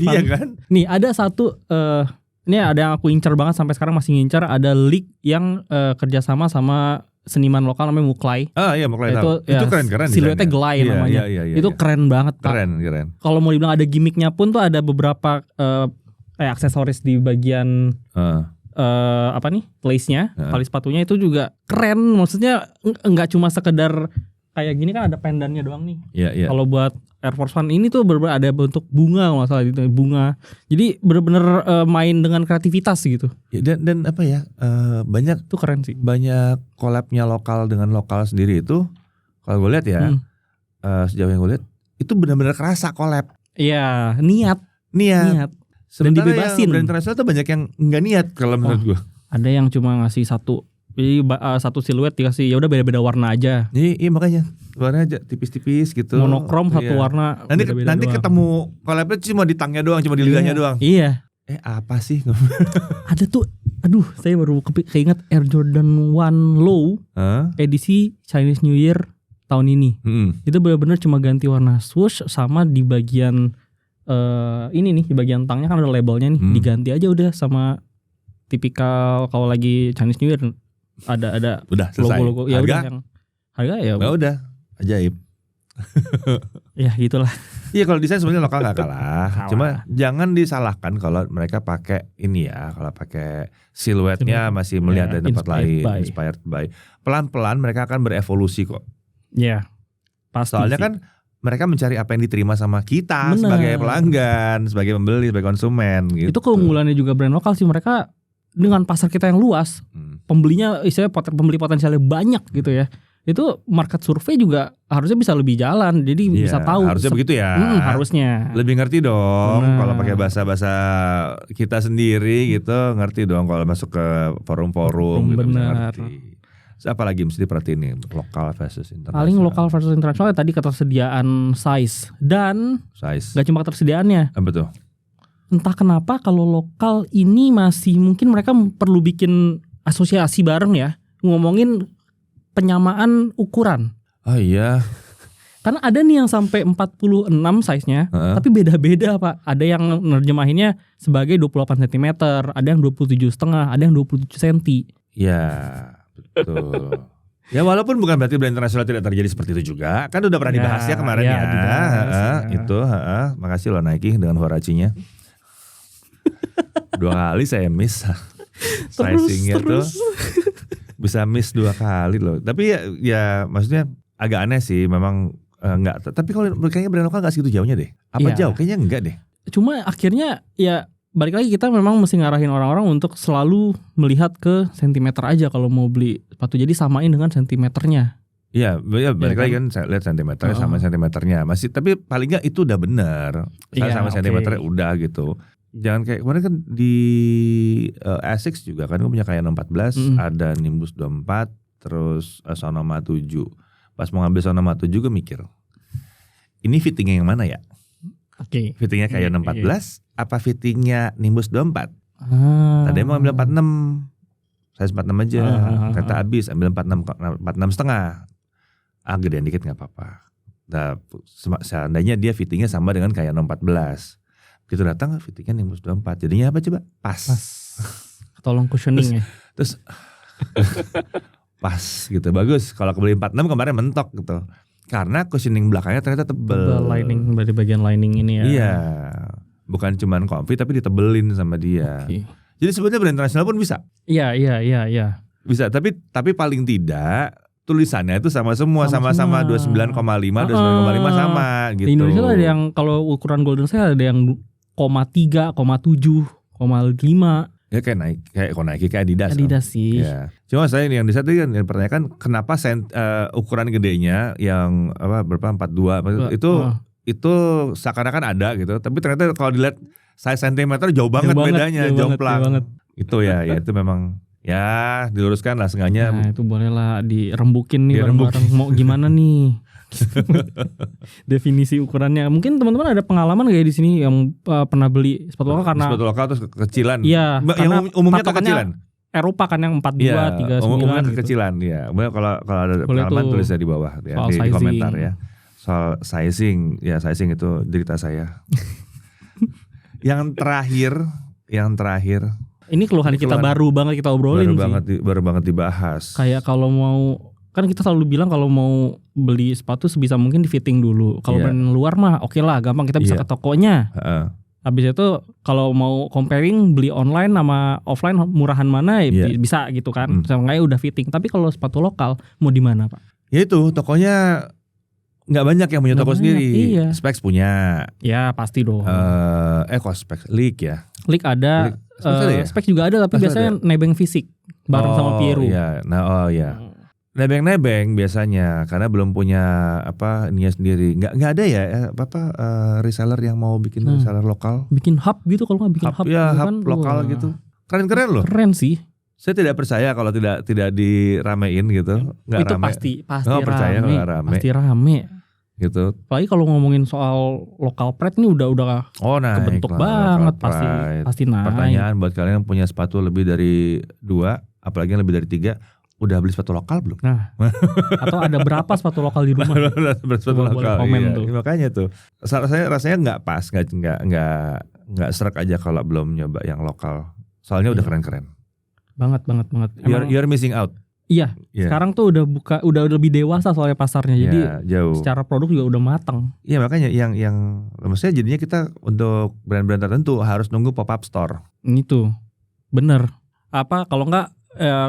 Iya kan? Nih ada satu ini ada yang aku incar banget sampai sekarang masih ngincar, ada league yang kerjasama sama seniman lokal namanya Muklai. Iya Muklai tahu. Itu keren siluetnya Glide namanya. Iya, itu keren banget Pak. Keren. Kalau mau dibilang ada gimmicknya pun tuh ada beberapa aksesoris di bagian lace-nya, tali sepatunya itu juga keren. Maksudnya enggak cuma sekedar kayak gini kan ada pendannya doang nih. Iya. Kalau buat Air Force One ini tuh bener-bener ada bentuk bunga kalau salah itu bunga. Jadi bener-bener main dengan kreativitas gitu. Ya, dan apa ya? Banyak tuh keren sih. Banyak collab-nya lokal dengan lokal sendiri itu kalau gue lihat ya sejauh yang gue lihat itu benar-benar kerasa collab. Iya, niat. Dan dibebasin. Brand internasional tuh banyak yang nggak niat kalau menurut gue. Ada yang cuma ngasih satu siluet dikasih ya udah beda-beda warna aja. Iya makanya warna aja tipis-tipis gitu. Monokrom satu warna. Nanti ketemu collabnya cuma di tangnya doang, cuma di lidahnya doang. Iya. Apa sih? Ada tuh, aduh saya baru keinget Air Jordan 1 Low edisi Chinese New Year tahun ini. Itu benar-benar cuma ganti warna swoosh sama di bagian ini nih di bagian tangnya kan ada labelnya nih, diganti aja udah sama tipikal kalau lagi Chinese New Year ada udah selesai. Logo ya harga ya udah ajaib. Ya gitulah. Iya kalau desain sebenarnya lokal nggak kalah. Cuma jangan disalahkan kalau mereka pakai ini ya, kalau pakai siluetnya masih melihat dari tempat lain, inspired by. Pelan-pelan mereka akan berevolusi kok. Iya. Pasti. Soalnya kan mereka mencari apa yang diterima sama kita sebagai pelanggan, sebagai pembeli, sebagai konsumen gitu. Itu keunggulannya juga brand lokal sih, mereka dengan pasar kita yang luas, pembelinya istilahnya pembeli potensialnya banyak gitu ya. itu market survei juga harusnya bisa lebih jalan. Jadi bisa tahu. Harusnya begitu ya. Harusnya. Lebih ngerti dong kalau pakai bahasa-bahasa kita sendiri gitu, ngerti dong kalau masuk ke forum-forum gitu, bisa ngerti. Apa lagi mesti diperhatiin nih, lokal versus internasional? Paling lokal versus internasional tadi ketersediaan size dan gak cuma ketersediaannya. Betul. Entah kenapa kalau lokal ini masih mungkin mereka perlu bikin asosiasi bareng ya, ngomongin penyamaan ukuran. Oh iya. Karena ada nih yang sampai 46 size-nya, tapi beda-beda Pak. Ada yang nerjemahinnya sebagai 28 cm, ada yang 27,5, ada yang 27 cm. Ya, betul. Ya walaupun bukan berarti brand internasional tidak terjadi seperti itu juga. Kan udah pernah dibahas ya kemarin ya. Itu, makasih loh Nike dengan Huarachinya. 2 kali saya miss sizingnya tuh. Bisa miss 2 kali loh. Tapi ya maksudnya agak aneh sih memang enggak. Tapi kalau kayaknya brand lokal enggak segitu jauhnya deh. Apa jauh? Kayaknya enggak deh. Cuma akhirnya ya balik lagi kita memang mesti ngarahin orang-orang untuk selalu melihat ke sentimeter aja kalau mau beli sepatu. Jadi samain dengan sentimeternya. Iya, balik lagi kan saya lihat sentimeternya sama sentimeternya. Masih tapi paling enggak itu udah benar. Sama sentimeternya udah gitu. Jangan kayak kemarin kan di Asics juga kan gue punya kayak 14, ada Nimbus 24, terus Sonoma 7. Pas mau ngambil Sonoma 7 gue mikir, ini fittingnya yang mana ya? Fittingnya kayak 14, apa fittingnya Nimbus 24? Tadi mau ambil 46, size 46 aja, kata habis ambil 46 setengah. Gedean dikit nggak apa-apa. Nah, seandainya dia fittingnya sama dengan kayak 14. Gitu datang fittingnya Nimbus 24. Jadinya apa coba? Pas. Tolong cushioning ya. Terus pas gitu. Bagus. Kalau kebeli 46 kemarin mentok gitu. Karena cushioning belakangnya ternyata tebel. Lining dari bagian lining ini ya. Iya. Bukan cuman comfy tapi ditebelin sama dia. Jadi sebenarnya brand internasional pun bisa. Iya. Bisa, tapi paling tidak tulisannya itu sama semua, sama-sama 29,5, 29,5 sama gitu. Di Indonesia ada yang kalau ukuran Golden Style ada yang 0,3, 0,7, 0,5. Ya kayak Nike, kayak Adidas. Adidas sih. Ya. Cuma saya yang di satu kan yang pertanyakan kenapa ukuran gedenya yang berapa 42 itu seakan-akan ada gitu. Tapi ternyata kalau dilihat size sentimeter jauh banget bedanya, jomplang. Itu ya itu memang ya diluruskan lah sengaja. Nah itu bolehlah dirembukin nih bareng-bareng. Mau gimana nih? Definisi ukurannya. Mungkin teman-teman ada pengalaman kayak di sini yang pernah beli sepatu lokal karena sepatu lokal terus kekecilan. Iya, yang umumnya kekecilan. Eropa kan yang 42, 39 umumnya gitu. Kekecilan ya. Kalau ada pengalaman tulis di bawah ya, di komentar ya. Soal sizing, ya sizing itu derita saya. Yang terakhir ini keluhan kita baru banget kita obrolin baru banget dibahas. Kayak kalau mau kan kita selalu bilang kalau mau beli sepatu sebisa mungkin di fitting dulu. Kalau brand luar mah oke lah, gampang kita bisa ke tokonya. Habis itu kalau mau comparing beli online sama offline murahan mana bisa gitu kan. Seenggaknya udah fitting. Tapi kalau sepatu lokal mau di mana Pak? Ya itu tokonya nggak banyak yang punya toko sendiri. Specs punya. Ya pasti dong. Kok Specs Leak ya. Leak ada. Specs juga ada tapi biasanya nebeng fisik bareng sama Piero. Iya. Nebeng biasanya karena belum punya ininya sendiri. Nggak ada ya reseller yang mau bikin reseller lokal. Bikin hub gitu kalau nggak bikin hub. Ya hub lokal gitu. Keren loh. Keren sih. Saya tidak percaya kalau tidak diramein gitu. Nggak itu rame. pasti percaya kalau nggak rame. Pasti rame. Gitu. Apalagi kalau ngomongin soal lokal pride ini udah kebentuk banget pasti naik. Pertanyaan buat kalian yang punya sepatu lebih dari 2, apalagi yang lebih dari 3. Udah beli sepatu lokal belum? Nah, atau ada berapa sepatu lokal di rumah? Sepatu lokal. Komen tuh. Makanya tuh. Rasanya nggak pas, nggak serak aja kalau belum nyoba yang lokal. Soalnya udah keren-keren. Banget. You're missing out. Iya. Sekarang tuh udah lebih dewasa soalnya pasarnya. Jadi jauh. Secara produk juga udah matang. Iya makanya yang maksudnya jadinya kita untuk brand-brand tertentu harus nunggu pop up store. Itu bener. Kalau nggak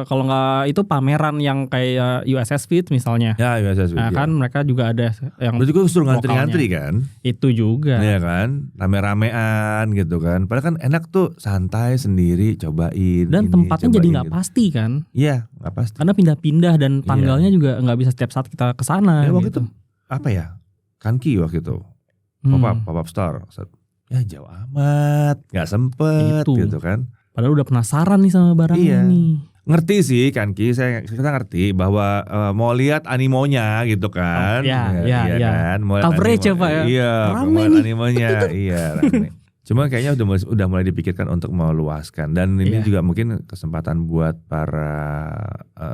kalau nggak itu pameran yang kayak USS Fit misalnya. Ya, USS Fit. Nah, kan mereka juga ada yang berarti gue suruh ngantri-ngantri kan? Itu juga. Iya kan, rame-ramean gitu kan. Padahal kan enak tuh santai sendiri cobain. Dan tempatnya jadi nggak pasti kan? Iya, nggak pasti. Karena pindah-pindah dan tanggalnya juga nggak bisa setiap saat kita kesana. Ya, waktu gitu. itu apa ya? Kanki waktu itu. Pop-up store. Ya jauh amat, nggak sempet gitu kan. Padahal udah penasaran nih sama barang ini. Ngerti sih Kanki, kita ngerti bahwa mau lihat animonya gitu kan. Iya. Kan. Coverage ya Pak ya. Iya, rame nih. Nih. Animonya, iya rame. Cuma kayaknya udah mulai dipikirkan untuk meluaskan. Dan ini juga mungkin kesempatan buat para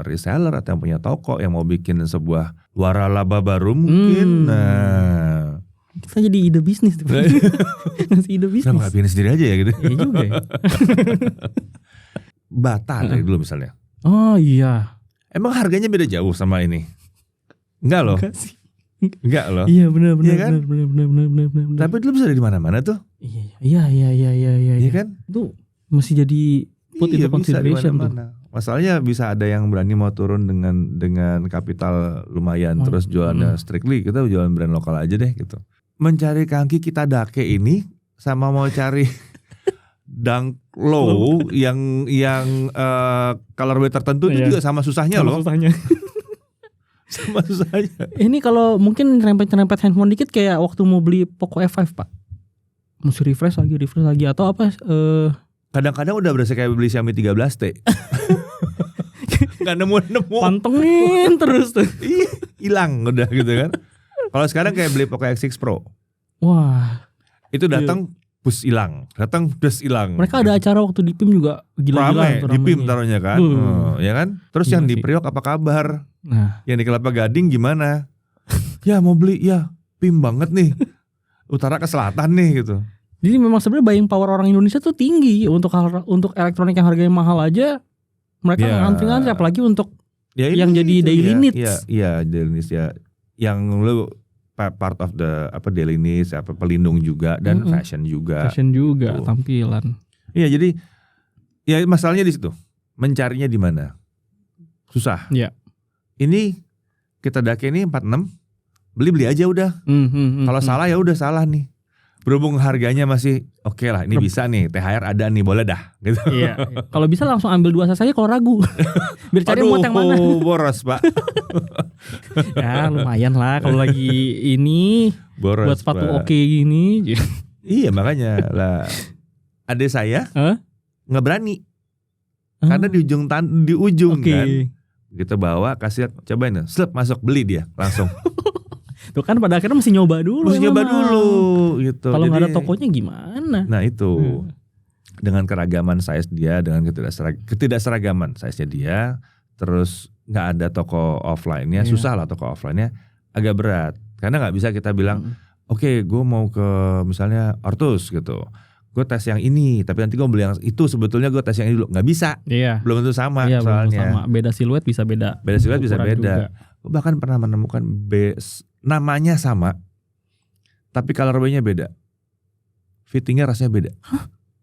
reseller atau yang punya toko yang mau bikin sebuah waralaba baru mungkin. Nah, kita jadi ide bisnis tuh. Ngasih ide bisnis. Kenapa gak bikin sendiri aja ya gitu. Iya juga ya. Bata dari dulu misalnya. Oh iya. Emang harganya beda jauh sama ini? Enggak loh. Enggak sih. Enggak loh. Iya benar. Kan? Benar. Tapi dulu bisa dari mana-mana tuh. Iya. Iya kan? Itu mesti jadi put into consideration tuh. Masalahnya bisa ada yang berani mau turun dengan kapital lumayan terus jualannya strictly kita jualan brand lokal aja deh gitu. Mencari Kanki kita dake ini sama mau cari Dunk Low yang colorway tertentu itu juga sama susahnya loh. Sama susahnya. Ini kalau mungkin nyerempet handphone dikit kayak waktu mau beli Poco F5 Pak. Mesti refresh lagi atau apa? Kadang-kadang udah berasa kayak beli Xiaomi 13T. Gak nemu-nemu. Pantengin terus tuh. Hilang udah gitu kan. Kalau sekarang kayak beli Poco X6 Pro. Wah. Itu datang bus hilang. Mereka ada acara waktu di PIM juga gila-gilaan. Di PIM taruhnya kan. Ya kan. Terus yang di Priok apa kabar? Nah. Yang di Kelapa Gading gimana? Ya mau beli ya PIM banget nih. Utara ke selatan nih gitu. Jadi memang sebenarnya buying power orang Indonesia tuh tinggi untuk elektronik yang harganya mahal aja. Mereka ngantri-ngantri apalagi untuk yang jadi daily needs. Iya, daily needs ya. Yang lu part of the daily needs, pelindung juga dan fashion juga. Fashion juga, tampilan. Iya, jadi ya masalahnya di situ. Mencarinya di mana? Susah. Iya. Ini kita dake ini 46, beli aja udah. Kalau salah ya udah salah nih. Berhubung harganya masih oke lah, ini bisa nih, THR ada nih, boleh dah gitu. Iya. Kalau bisa langsung ambil 2 saja kalau ragu. Biar cari muat yang mana. Boros Pak. Ya lumayan lah kalau lagi ini boros, buat sepatu Pak. Oke gini. Iya makanya lah. Adik saya nggak berani. Karena di ujung kan. Kita bawa kasih cobain, slep masuk beli dia langsung. Tuh kan pada akhirnya mesti nyoba dulu. Gitu. Kalau nggak ada tokonya gimana? Nah itu dengan keragaman size dia, dengan ketidakseragaman size-nya dia, terus nggak ada toko offline-nya, susah lah toko offline-nya, agak berat. Karena nggak bisa kita bilang, oke, gue mau ke misalnya Ortus gitu, gue tes yang ini, tapi nanti gue beli yang itu, sebetulnya gue tes yang ini dulu, nggak bisa. Iya. Belum tentu sama soalnya. Belum sama. Beda siluet bisa beda. Gue bahkan pernah menemukan namanya sama, tapi colorway-nya beda, fittingnya rasanya beda.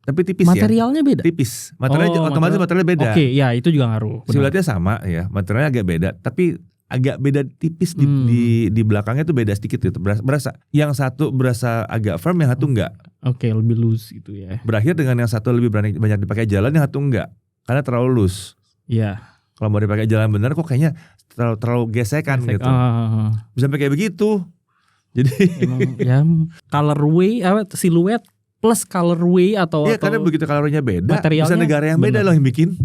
Tapi tipis. Materialnya beda. Tipis. Materialnya otomatis materialnya beda. Oke, ya itu juga ngaruh. Siluetnya sama ya, materialnya agak beda, tapi agak beda tipis di belakangnya tuh beda sedikit gitu. Berasa yang satu berasa agak firm, yang satu enggak. Oke, lebih loose gitu ya. Berakhir dengan yang satu lebih banyak dipakai jalan, yang satu enggak. Karena terlalu loose. Iya. Kalau mau dipakai jalan bener kok kayaknya terlalu gesekan gitu. Bisa sampai kayak begitu. Jadi emang ya colorway siluet plus colorway atau karena begitu colorway-nya beda, bisa negara yang beda loh yang bikin.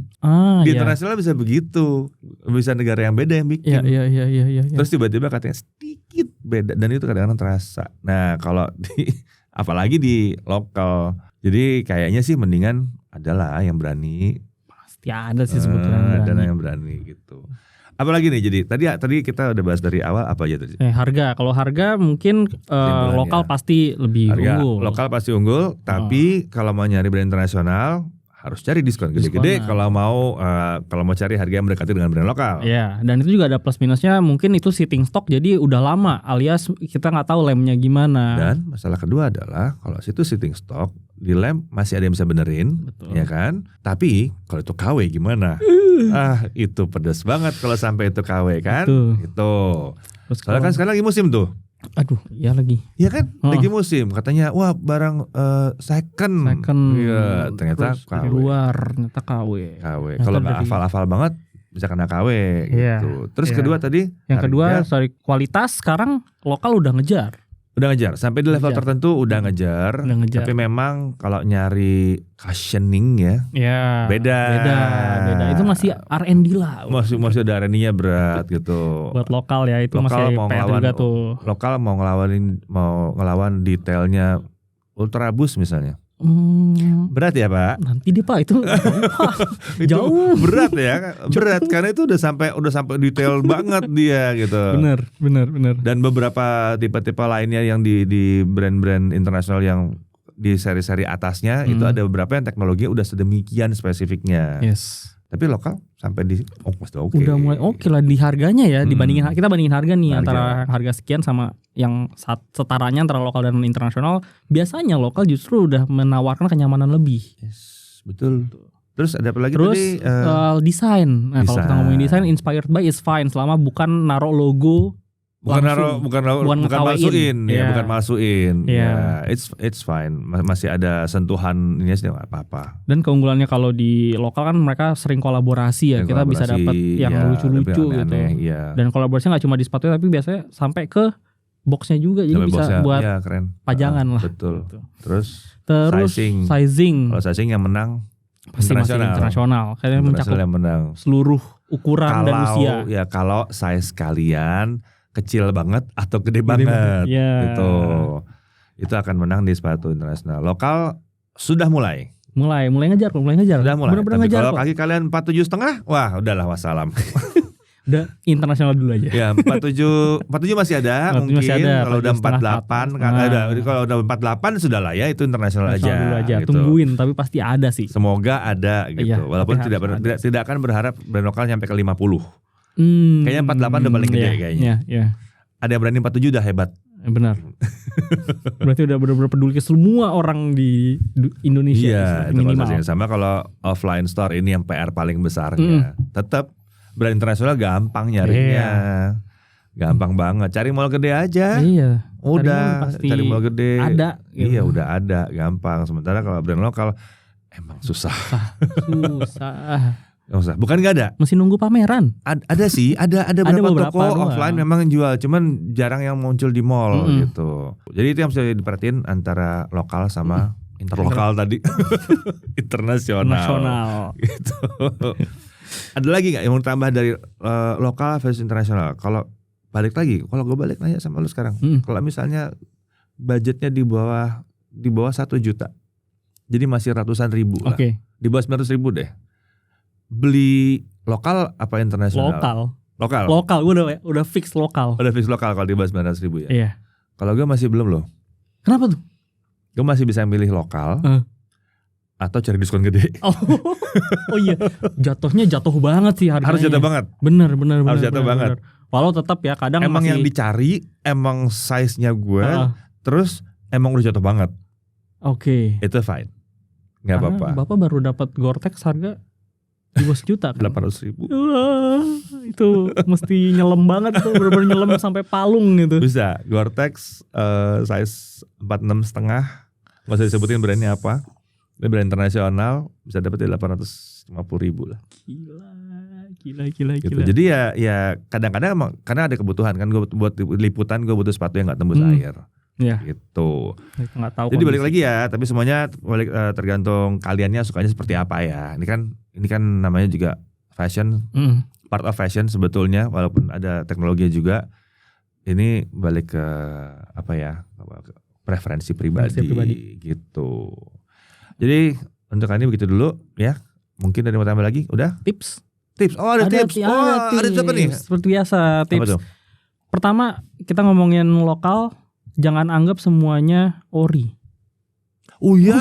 Di internasional bisa begitu. Bisa negara yang beda yang bikin. Iya. Terus tiba-tiba katanya sedikit beda, dan itu kadang-kadang terasa. Nah, kalau apalagi di lokal. Jadi kayaknya sih mendingan adalah yang berani. Ya ada sih sebetulnya yang berani gitu. Apalagi nih, jadi tadi kita udah bahas dari awal apa aja tadi? Harga. Kalau harga mungkin lokal pasti lebih unggul. Lokal pasti unggul, tapi kalau mau nyari brand internasional harus cari diskon gede-gede kalau mau cari harga yang mendekati dengan brand lokal. Iya, dan itu juga ada plus minusnya, mungkin itu sitting stock jadi udah lama, alias kita nggak tahu lemnya gimana. Dan masalah kedua adalah kalau situ sitting stock lem masih ada yang bisa benerin, Betul. ya kan? Tapi kalau itu KW gimana? Itu pedas banget kalau sampai itu KW kan? Itu. Soalnya kan sekarang lagi musim tuh. Aduh, iya lagi. Iya kan? Lagi musim. Katanya, wah barang second. Iya, ternyata terus KW. dari luar ternyata KW. Kalau nggak hafal-hafal banget bisa kena KW gitu. Terus kedua tadi? Yang kedua, sorry, kualitas sekarang lokal udah ngejar. Udah ngejar, sampai di level tertentu udah ngejar. Tapi memang kalau nyari cushioning ya, beda. Itu masih R&D lah. Masih ada R&D-nya berat gitu. Buat lokal ya, itu lokal masih mau PR juga tuh. Lokal mau ngelawan detailnya Ultraboost misalnya. Berat ya Pak? Nanti deh Pak, itu jauh. Berat ya, berat karena itu udah sampai detail banget dia gitu. Bener. Dan beberapa tipe-tipe lainnya yang di brand-brand internasional yang di seri-seri atasnya itu ada beberapa yang teknologi udah sedemikian spesifiknya. Yes. Tapi lokal sampai di oke. Udah mulai oke lah di harganya ya, kita bandingin harga nih antara harga sekian sama yang setaranya antara lokal dan internasional. Biasanya lokal justru udah menawarkan kenyamanan lebih. Yes, betul. Terus ada apa lagi tadi? Desain. Nah, kalau kita ngomongin desain, inspired by is fine selama bukan naruh logo. Bukan malsuin, bukan malsuin. Yeah. It's fine. Masih ada sentuhan ini sih apa-apa. Dan keunggulannya kalau di lokal kan mereka sering kolaborasi ya. Kita bisa dapat yang lucu-lucu gitu. Dan kolaborasinya nggak cuma di sepatu tapi biasanya sampai ke boxnya juga, jadi bisa buat keren. pajangan lah. Betul. Gitu. Terus sizing. Kalau sizing yang menang pasti internasional. Kayaknya mencakup seluruh ukuran dan usia. Ya kalau size kalian kecil banget atau gede banget gitu. Itu akan menang di sepatu internasional. Lokal sudah mulai ngejar. Sudah mulai. Bener-bener tapi ngejar kalau kaki kalian 47,5, wah udahlah wassalam. Udah internasional dulu aja. Ya 47 masih ada mungkin. Kalau udah 48 kan ada. Kalau udah 48 sudah lah ya, itu internasional aja. Gitu. Tungguin, tapi pasti ada sih. Semoga ada gitu. Walaupun tidak akan berharap brand lokal nyampe ke 50. Kayaknya 48 udah paling gede kayaknya. Ada yang berani 47 udah hebat. Benar. Berarti udah benar-benar peduli ke semua orang di Indonesia. Iya, minimal. Sama kalau offline store ini yang PR paling besarnya. Tetap brand internasional gampang nyarinya. Gampang banget. Cari mall gede aja. Iya. Udah cari mall gede. Ada. Gitu. Iya, udah ada, gampang. Sementara kalau brand lokal emang susah. Susah. Bukan nggak ada. Mesti nunggu pameran. Ada sih, ada beberapa toko offline memang jual, cuman jarang yang muncul di mall gitu. Jadi itu yang harus diperhatiin antara lokal sama interlokal tadi. Internasional. Gitu. Ada lagi nggak yang mau tambah dari lokal versus internasional? Kalau balik lagi, kalau gue balik nanya sama lu sekarang, kalau misalnya budgetnya di bawah 1 juta, jadi masih ratusan ribu lah. Di bawah 900 ribu deh. Beli lokal apa internasional? Lokal. Gue udah fix lokal. Udah fix lokal kalau di bawah 900 ribu ya. Iya. Kalau gue masih belum loh. Kenapa tuh? Gue masih bisa milih lokal atau cari diskon gede. Oh iya. Jatuhnya jatuh banget sih harganya. Harus jatuh banget. Bener. Harus jatuh banget. Walau tetap ya kadang emang masih... yang dicari emang size-nya gue, terus emang udah jatuh banget. Oke. Itu fine. Gak apa-apa. Bapak baru dapat Gore-Tex harga di bawah juta kan? 800 ribu. Itu mesti nyelam banget tuh, bener-bener nyelam sampai palung gitu. Bisa, Gore-Tex size 46,5. Gak usah disebutin brandnya apa. Ini brand internasional, bisa dapat di 850 ribu lah. Gila. Gitu. Jadi ya kadang-kadang emang karena ada kebutuhan kan, gue buat liputan gue butuh sepatu yang gak tembus air. Gitu. Nggak tahu. Jadi balik lagi ya, tapi semuanya tergantung kaliannya sukanya seperti apa ya. Ini kan namanya juga fashion, part of fashion sebetulnya, walaupun ada teknologi juga. Ini balik ke apa ya? Preferensi pribadi. Gitu. Jadi untuk kali ini begitu dulu ya. Mungkin ada yang mau tambah lagi? Udah? Tips. Oh, ada tips. Ada tips apa nih? Seperti biasa, tips. Apa tuh? Pertama, kita ngomongin lokal. Jangan anggap semuanya ori. Oh iya.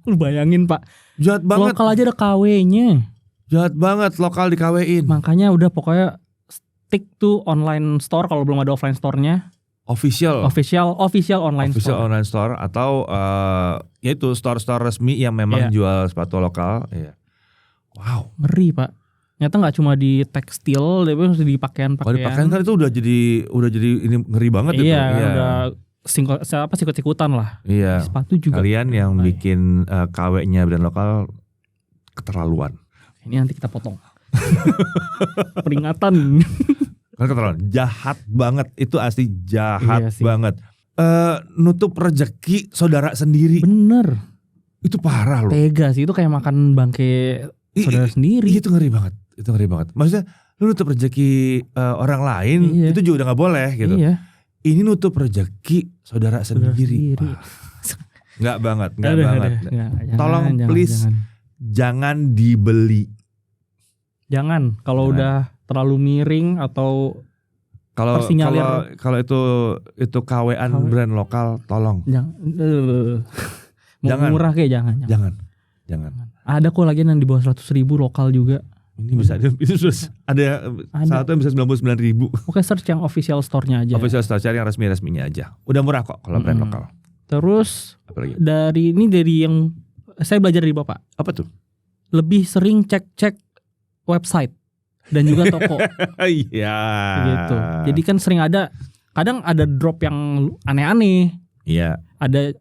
Lu bayangin Pak. Jahat banget. Lokal aja ada KW-nya. Jahat banget lokal di KW-in. Makanya udah pokoknya stick to online store kalau belum ada offline store-nya. Official online store atau yaitu store-store resmi yang memang jual sepatu lokal. Iya. Wow, ngeri Pak. Ternyata nggak cuma di tekstil, tapi harus di pakaian-pakaian. Kalau di pakaian kan itu udah jadi ini ngeri banget itu. Iya, udah sikut-sikutan lah. Iya. Sepatu juga. Kalian yang bikin KW-nya brand lokal keterlaluan. Ini nanti kita potong. Peringatan. Keterlaluan, jahat banget, itu asli jahat banget. Nutup rezeki saudara sendiri. Bener. Itu parah loh. Tega sih, itu kayak makan bangke saudara sendiri. Itu ngeri banget. Maksudnya lu nutup rezeki orang lain itu juga udah nggak boleh gitu. Iya. Ini nutup rezeki saudara sendiri. Nggak banget. Tolong please jangan dibeli. Jangan kalau udah terlalu miring atau kalau itu KW-an brand lokal, tolong. Jangan. Murah kayak jangan. Ada kok lagi yang di bawah 100.000 lokal juga. Ini bisa itu ada satu yang bisa 99.000. Oke, search yang official store-nya aja. Official store, cari yang resminya aja. Udah murah kok kalau brand lokal. Terus dari yang saya belajar dari Bapak. Apa tuh? Lebih sering cek website dan juga toko. Iya. Gitu. Jadi kan kadang ada drop yang aneh-aneh. Iya. Ada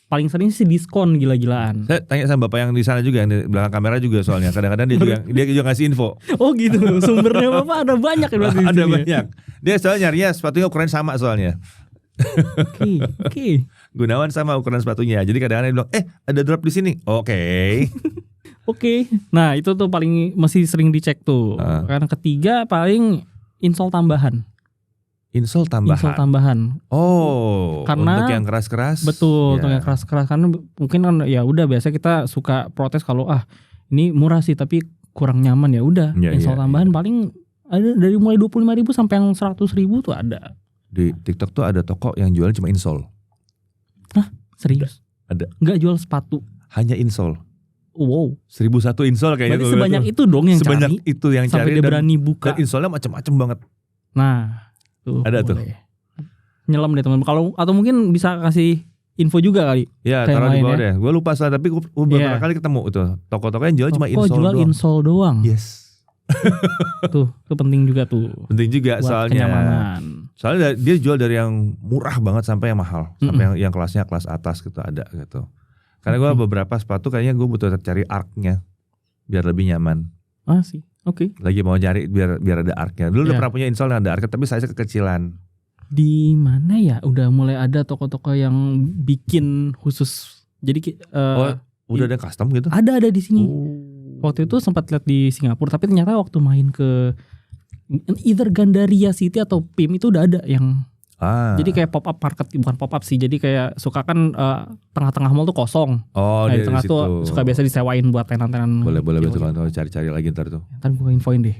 paling sering sih diskon gila-gilaan. Saya tanya sama Bapak yang di sana juga, yang di belakang kamera juga soalnya. Kadang-kadang dia juga ngasih info. Oh gitu. Sumbernya Bapak ada banyak ya berarti. Ada banyak. Dia soalnya nyarinya sepatunya ukuran sama soalnya. Oke. Gunawan sama ukuran sepatunya. Jadi kadang-kadang dia bilang, ada drop di sini. Oke. Nah, itu tuh paling masih sering dicek tuh. Karena ketiga paling install tambahan. Install tambahan. Oh, karena untuk yang keras-keras. Betul, untuk yang keras-keras karena mungkin kan ya udah biasa kita suka protes kalau ini murah sih tapi kurang nyaman, ya udah. Install tambahan paling ada dari mulai 25.000 sampai yang 100.000 tuh ada. Di TikTok tuh ada toko yang jual cuma insole. Hah? Serius? Ada. Enggak jual sepatu. Hanya insole. Wow. 1.001 insole kayaknya. Berarti sebanyak itu dong yang sebanyak cari. Sebanyak itu yang sampai cari. Sampai dia berani buka. Dan insole-nya macam-macam banget. Nah. Ada tuh. Nyelam deh teman. Kalau atau mungkin bisa kasih info juga kali. Ya, taruh di bawah deh. Gue lupa soalnya, tapi gue beberapa kali ketemu itu. Toko-toko yang jual cuma insole doang. Jual insole doang. Yes. Tuh, itu penting juga tuh. Penting juga soalnya. Kenyamanan. Soalnya dia jual dari yang murah banget sampai yang mahal, sampai yang kelasnya kelas atas gitu ada gitu. Karena gue beberapa sepatu kayaknya gue butuh cari arknya biar lebih nyaman. Sih. Oke. Lagi mau cari biar ada arknya. Dulu udah pernah punya insole yang ada arknya tapi size kekecilan. Di mana ya? Udah mulai ada toko-toko yang bikin khusus. Jadi udah ada custom gitu? Ada di sini. Waktu itu sempat lihat di Singapura, tapi ternyata waktu main ke either Gandaria City atau PIM itu udah ada yang jadi kayak pop up market, bukan pop up sih. Jadi kayak suka kan tengah-tengah mall tuh kosong. Di tengah tuh suka biasa disewain buat tenan-tenan. Boleh betul kalau cari-cari lagi ntar tuh. Ntar gue infoin deh.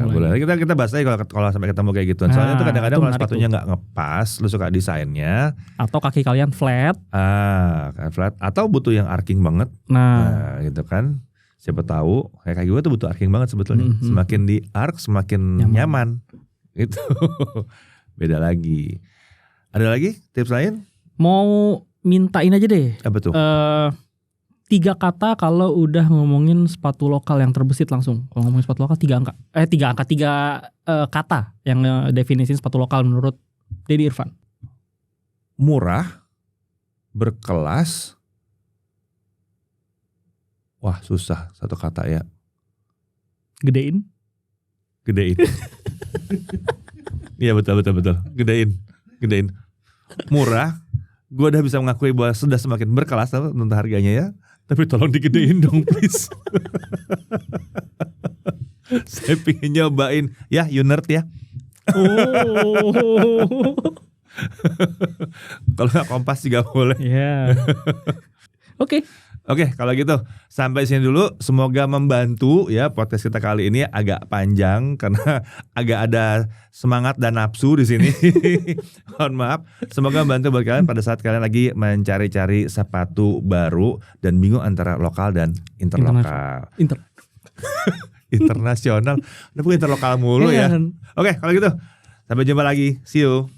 Boleh. Kita bahas aja kalau sampai ketemu kayak gituan. Soalnya tuh kadang-kadang kalau sepatunya nggak ngepas, lu suka desainnya. Atau kaki kalian flat. Flat. Atau butuh yang arcing banget. Nah gitu kan. Siapa tahu kayak gue tuh butuh arcing banget sebetulnya. Semakin di arc semakin nyaman. Itu beda lagi. Ada lagi tips lain? Mau mintain aja deh. Apa tuh? 3 kata kalau udah ngomongin sepatu lokal yang terbesit langsung. Kalau ngomongin sepatu lokal 3 angka. 3 kata yang definisiin sepatu lokal menurut Dedi Irfan. Murah, berkelas. Wah susah satu kata ya. Gedein. Iya betul. Gedein. Murah. Gue udah bisa mengakui bahwa sudah semakin berkelas untuk harganya ya. Tapi tolong digedein dong please. Saya pengen nyobain. Ya you nerd ya. Kalau gak Kompas juga boleh. Ya. Oke, kalau gitu sampai sini dulu. Semoga membantu ya podcast kita kali ini agak panjang karena agak ada semangat dan nafsu di sini. Mohon maaf. Semoga membantu buat kalian pada saat kalian lagi mencari-cari sepatu baru dan bingung antara lokal dan interlokal. Internasional. Udah bukan interlokal mulu ya. Oke, kalau gitu sampai jumpa lagi. See you.